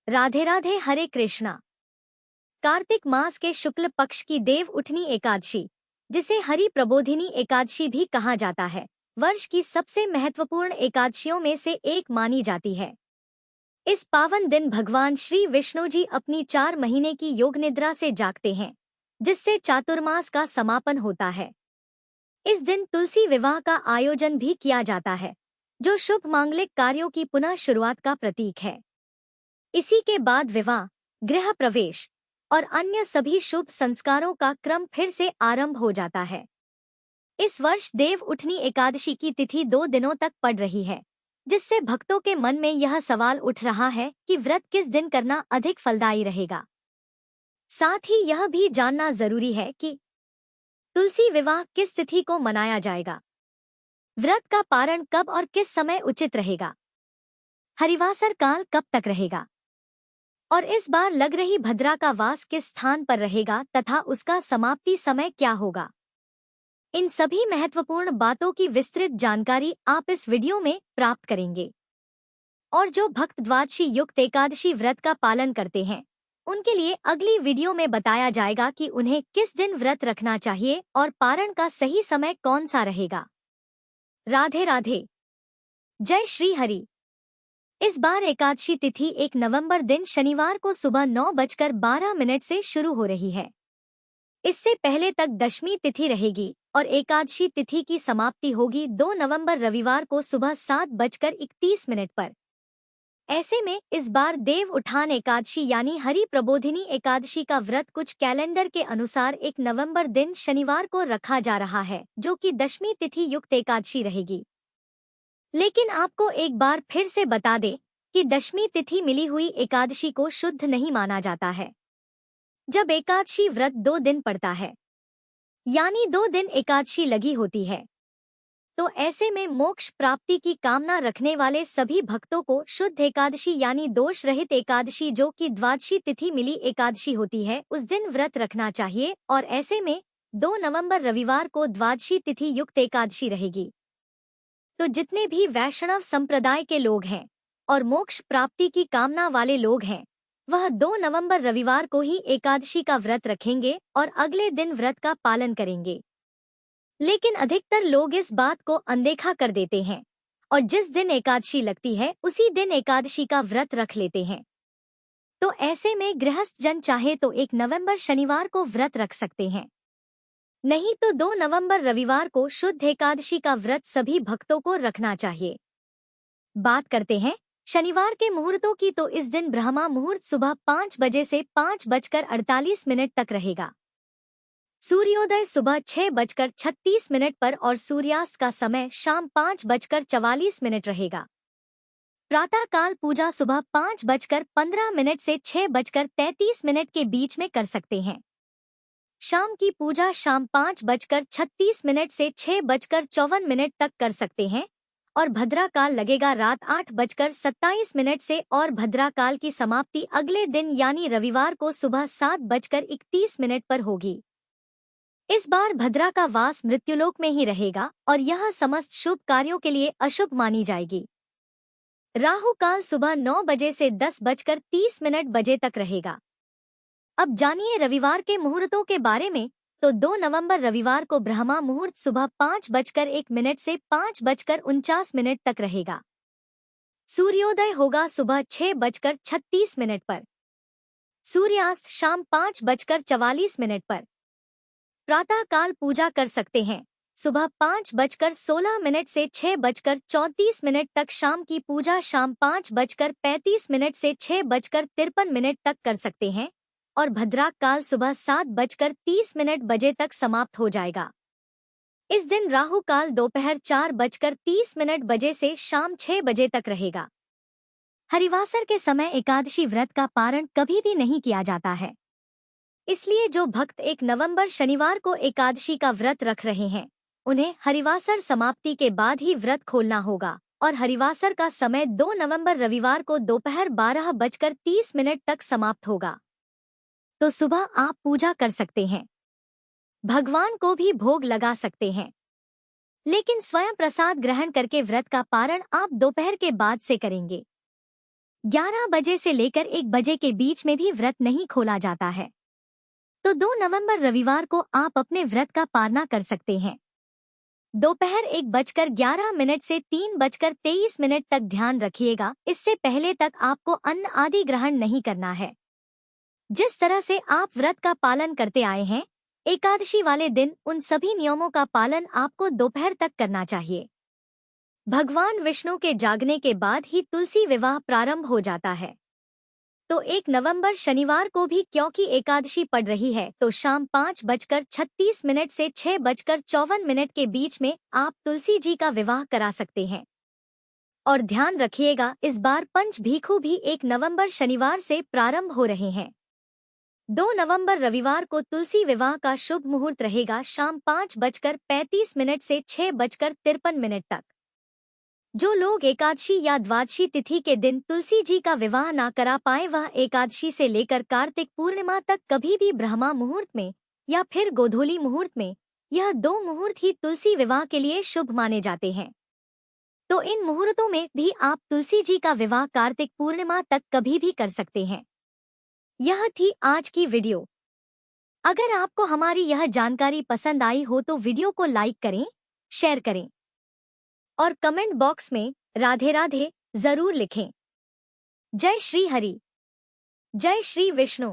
राधे राधे, हरे कृष्णा। कार्तिक मास के शुक्ल पक्ष की देव उठनी एकादशी, जिसे हरि प्रबोधिनी एकादशी भी कहा जाता है, वर्ष की सबसे महत्वपूर्ण एकादशियों में से एक मानी जाती है। इस पावन दिन भगवान श्री विष्णु जी अपनी 4 महीने की योग निद्रा से जागते हैं, जिससे चातुर्मास का समापन होता है। इस दिन तुलसी विवाह का आयोजन भी किया जाता है, जो शुभ मांगलिक कार्यों की पुनः शुरुआत का प्रतीक है। इसी के बाद विवाह, गृह प्रवेश और अन्य सभी शुभ संस्कारों का क्रम फिर से आरंभ हो जाता है। इस वर्ष देव उठनी एकादशी की तिथि 2 दिनों तक पड़ रही है, जिससे भक्तों के मन में यह सवाल उठ रहा है कि व्रत किस दिन करना अधिक फलदायी रहेगा। साथ ही यह भी जानना जरूरी है कि तुलसी विवाह किस तिथि को मनाया जाएगा, व्रत का पारण कब और किस समय उचित रहेगा, हरिवासर काल कब तक रहेगा और इस बार लग रही भद्रा का वास किस स्थान पर रहेगा तथा उसका समाप्ति समय क्या होगा। इन सभी महत्वपूर्ण बातों की विस्तृत जानकारी आप इस वीडियो में प्राप्त करेंगे। और जो भक्त द्वादशी युक्त एकादशी व्रत का पालन करते हैं, उनके लिए अगली वीडियो में बताया जाएगा कि उन्हें किस दिन व्रत रखना चाहिए और पारण का सही समय कौन सा रहेगा। राधे राधे, जय श्री हरि। इस बार एकादशी तिथि 1 नवंबर दिन शनिवार को सुबह 9:12 से शुरू हो रही है। इससे पहले तक दशमी तिथि रहेगी और एकादशी तिथि की समाप्ति होगी 2 नवंबर रविवार को सुबह 7:31 पर। ऐसे में इस बार देव उठान एकादशी यानी हरि प्रबोधिनी एकादशी का व्रत कुछ कैलेंडर के अनुसार 1 नवंबर दिन शनिवार को रखा जा रहा है, जो कि दशमी तिथि युक्त एकादशी रहेगी। लेकिन आपको एक बार फिर से बता दें कि दशमी तिथि मिली हुई एकादशी को शुद्ध नहीं माना जाता है। जब एकादशी व्रत 2 दिन पड़ता है, यानी 2 दिन एकादशी लगी होती है, तो ऐसे में मोक्ष प्राप्ति की कामना रखने वाले सभी भक्तों को शुद्ध एकादशी यानी दोष रहित एकादशी, जो कि द्वादशी तिथि मिली एकादशी होती है, उस दिन व्रत रखना चाहिए। और ऐसे में 2 नवंबर रविवार को द्वादशी तिथि युक्त एकादशी रहेगी। तो जितने भी वैष्णव संप्रदाय के लोग हैं और मोक्ष प्राप्ति की कामना वाले लोग हैं, वह 2 नवंबर रविवार को ही एकादशी का व्रत रखेंगे और अगले दिन व्रत का पालन करेंगे। लेकिन अधिकतर लोग इस बात को अनदेखा कर देते हैं और जिस दिन एकादशी लगती है उसी दिन एकादशी का व्रत रख लेते हैं। तो ऐसे में गृहस्थ जन चाहे तो 1 नवंबर शनिवार को व्रत रख सकते हैं, नहीं तो 2 नवंबर रविवार को शुद्ध एकादशी का व्रत सभी भक्तों को रखना चाहिए। बात करते हैं शनिवार के मुहूर्तों की, तो इस दिन ब्रह्मा मुहूर्त सुबह 5 बजे से 5:48 तक रहेगा। सूर्योदय सुबह 6:36 पर और सूर्यास्त का समय शाम 5:44 रहेगा। प्रातः काल पूजा सुबह 5:15 से 6:33 के बीच में कर सकते हैं। शाम की पूजा शाम 5:36 से 6:54 तक कर सकते हैं और भद्रा काल लगेगा रात 8:27 से और भद्रा काल की समाप्ति अगले दिन यानी रविवार को सुबह 7:31 पर होगी। इस बार भद्रा का वास मृत्युलोक में ही रहेगा और यह समस्त शुभ कार्यों के लिए अशुभ मानी जाएगी। राहु काल सुबह 9 बजे से 10:30 बजे तक रहेगा। अब जानिए रविवार के मुहूर्तों के बारे में। तो 2 नवंबर रविवार को ब्रह्मा मुहूर्त सुबह 5:01 से 5:49 तक रहेगा। सूर्योदय होगा सुबह 6:36 पर। सूर्यास्त शाम 5:44 पर। प्रातः काल पूजा कर सकते हैं सुबह 5:16 से 6:34 तक। शाम की पूजा शाम 5:35 से 6:53 तक कर सकते हैं और भद्रा काल सुबह 7:30 बजे तक समाप्त हो जाएगा। इस दिन राहु काल दोपहर 4:30 बजे से शाम 6 बजे तक रहेगा। हरिवासर के समय एकादशी व्रत का पारण कभी भी नहीं किया जाता है, इसलिए जो भक्त 1 नवंबर शनिवार को एकादशी का व्रत रख रहे हैं, उन्हें हरिवासर समाप्ति के बाद ही व्रत खोलना होगा और हरिवासर का समय 2 नवंबर रविवार को दोपहर 12:30 तक समाप्त होगा। तो सुबह आप पूजा कर सकते हैं, भगवान को भी भोग लगा सकते हैं, लेकिन स्वयं प्रसाद ग्रहण करके व्रत का पारण आप दोपहर के बाद से करेंगे। 11 बजे से लेकर 1 बजे के बीच में भी व्रत नहीं खोला जाता है। तो 2 नवंबर रविवार को आप अपने व्रत का पालना कर सकते हैं। दोपहर 1:11 से 3:23 तक ध्यान रखिएगा, इससे पहले तक आपको अन्न आदि ग्रहण नहीं करना है। जिस तरह से आप व्रत का पालन करते आए हैं, एकादशी वाले दिन उन सभी नियमों का पालन आपको दोपहर तक करना चाहिए। भगवान विष्णु के जागने के बाद ही तुलसी विवाह प्रारंभ हो जाता है। तो 1 नवंबर शनिवार को भी क्योंकि एकादशी पड़ रही है, तो शाम 5:36 से 6:54 के बीच में आप तुलसी जी का विवाह करा सकते हैं। और ध्यान रखिएगा, इस बार पंच भीखू भी 1 नवंबर शनिवार से प्रारंभ हो रहे हैं। 2 नवंबर रविवार को तुलसी विवाह का शुभ मुहूर्त रहेगा शाम 5:35 से 6:53 तक। जो लोग एकादशी या द्वादशी तिथि के दिन तुलसी जी का विवाह ना करा पाए, वह एकादशी से लेकर कार्तिक पूर्णिमा तक कभी भी ब्रह्मा मुहूर्त में या फिर गोधूली मुहूर्त में, यह 2 मुहूर्त ही तुलसी विवाह के लिए शुभ माने जाते हैं। तो इन मुहूर्तों में भी आप तुलसी जी का विवाह कार्तिक पूर्णिमा तक कभी भी कर सकते हैं। यह थी आज की वीडियो। अगर आपको हमारी यह जानकारी पसंद आई हो तो वीडियो को लाइक करें, शेयर करें और कमेंट बॉक्स में राधे राधे जरूर लिखें। जय श्री हरि, जय श्री विष्णु।